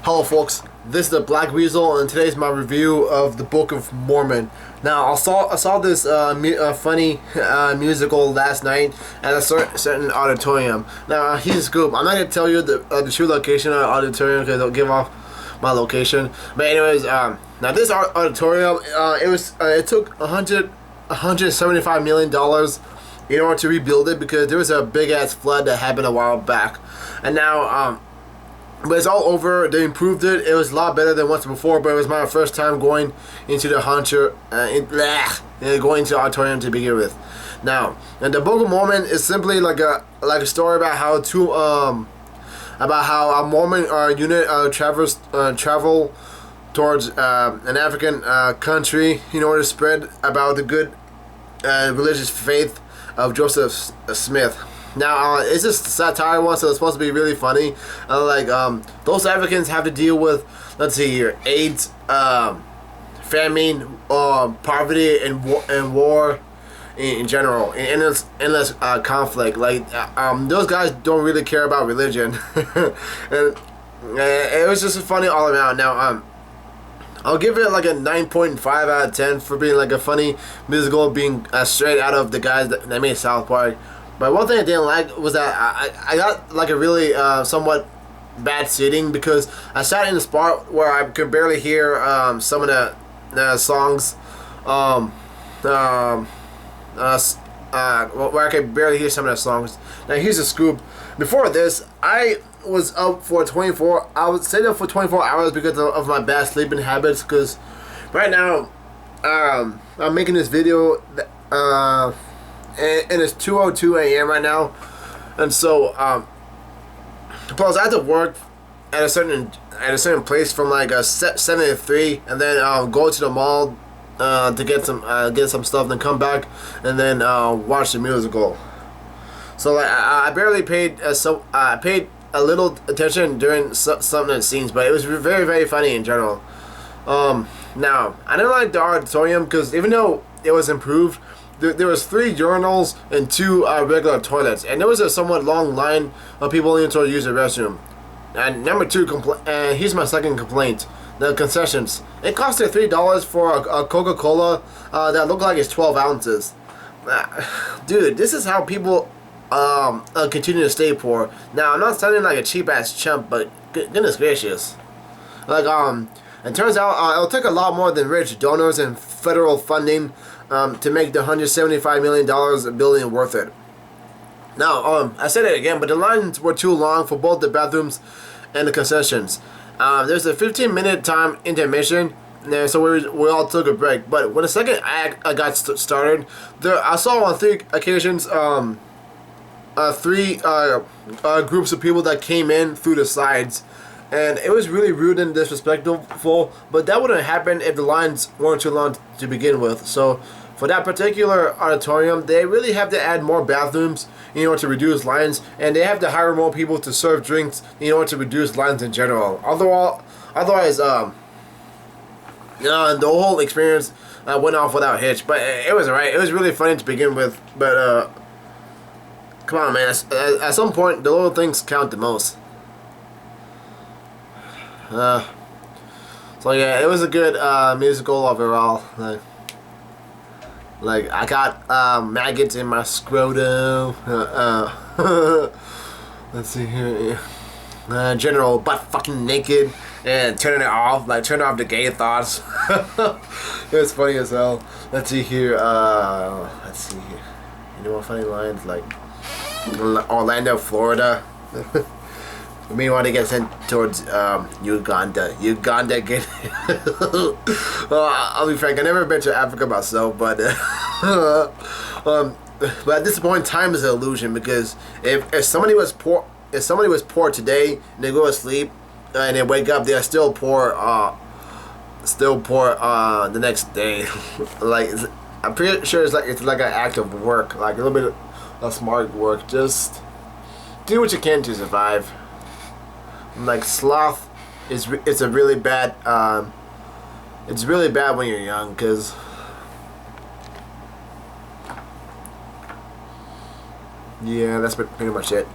Hello folks, this is the Black Weasel and today's my review of the Book of Mormon. Now I saw this funny musical last night at a certain auditorium. Now here's a scoop. I'm not going to tell you the true location of the auditorium because it'll give off my location. But anyways, now this auditorium, it took $175 million in order to rebuild it because there was a big ass flood that happened a while back. And now but it's all over. They improved it. It was a lot better than once before. But it was my first time going into the going to the auditorium to begin with. Now, and the Book of Mormon is simply like a story about how a Mormon unit travel towards an African country in order to spread about the good religious faith of Joseph Smith. Now, it's just satire one, so it's supposed to be really funny. Those Africans have to deal with, let's see here, AIDS, famine, poverty, and war in general, and endless conflict. Those guys don't really care about religion, and it was just funny all around. Now, I'll give it like a 9.5 out of 10 for being like a funny musical, being straight out of the guys that made South Park. But one thing I didn't like was that I got like a really somewhat bad seating because I sat in a spot where I could barely hear some of the songs, where I could barely hear some of the songs. Now here's a scoop. Before this, I was up for 24. I was staying up for 24 hours because of my bad sleeping habits. Because right now, I'm making this video. And it's 2:02 a.m. right now, and so plus I had to work at a certain place from like 7 to 3, and then go to the mall to get some stuff, then come back and then watch the musical. So I barely paid I paid a little attention during some of the scenes, but it was very, very funny in general. Now I didn't like the auditorium because even though it was improved, there was 3 urinals and 2 regular toilets, and there was a somewhat long line of people in to use the restroom. And number 2, here's my second complaint: the concessions. It costed $3 for a Coca-Cola that looked like it's 12 ounces. Dude, this is how people continue to stay poor. Now, I'm not sounding like a cheap ass chump, but goodness gracious, it turns out it'll take a lot more than rich donors and federal funding to make the $175 million building worth it. Now, I said it again, but the lines were too long for both the bathrooms and the concessions. There's a 15-minute time intermission, so we all took a break. But when the second act got started, I saw on 3 occasions 3 groups of people that came in through the sides. And it was really rude and disrespectful, but that wouldn't happen if the lines weren't too long to begin with. So for that particular auditorium, they really have to add more bathrooms in order to reduce lines, and they have to hire more people to serve drinks in order to reduce lines in general. Otherwise, the whole experience went off without hitch. But it was alright. It was really funny to begin with. But come on, man. At some point, the little things count the most. So yeah, it was a good musical overall. Like I got maggots in my scrotum. Let's see here. General butt fucking naked and turning it off. Turn off the gay thoughts. It was funny as hell. Let's see here. Any more funny lines like Orlando, Florida? Meanwhile, they get sent towards Uganda. Get. I'll be frank. I never been to Africa myself, but but at this point, time is an illusion because if somebody was poor today and they go to sleep and they wake up, they're still poor. The next day. I'm pretty sure it's like an act of work, like a little bit of smart work. Just do what you can to survive. Like sloth it's a really bad it's really bad when you're young, because yeah, that's pretty much it.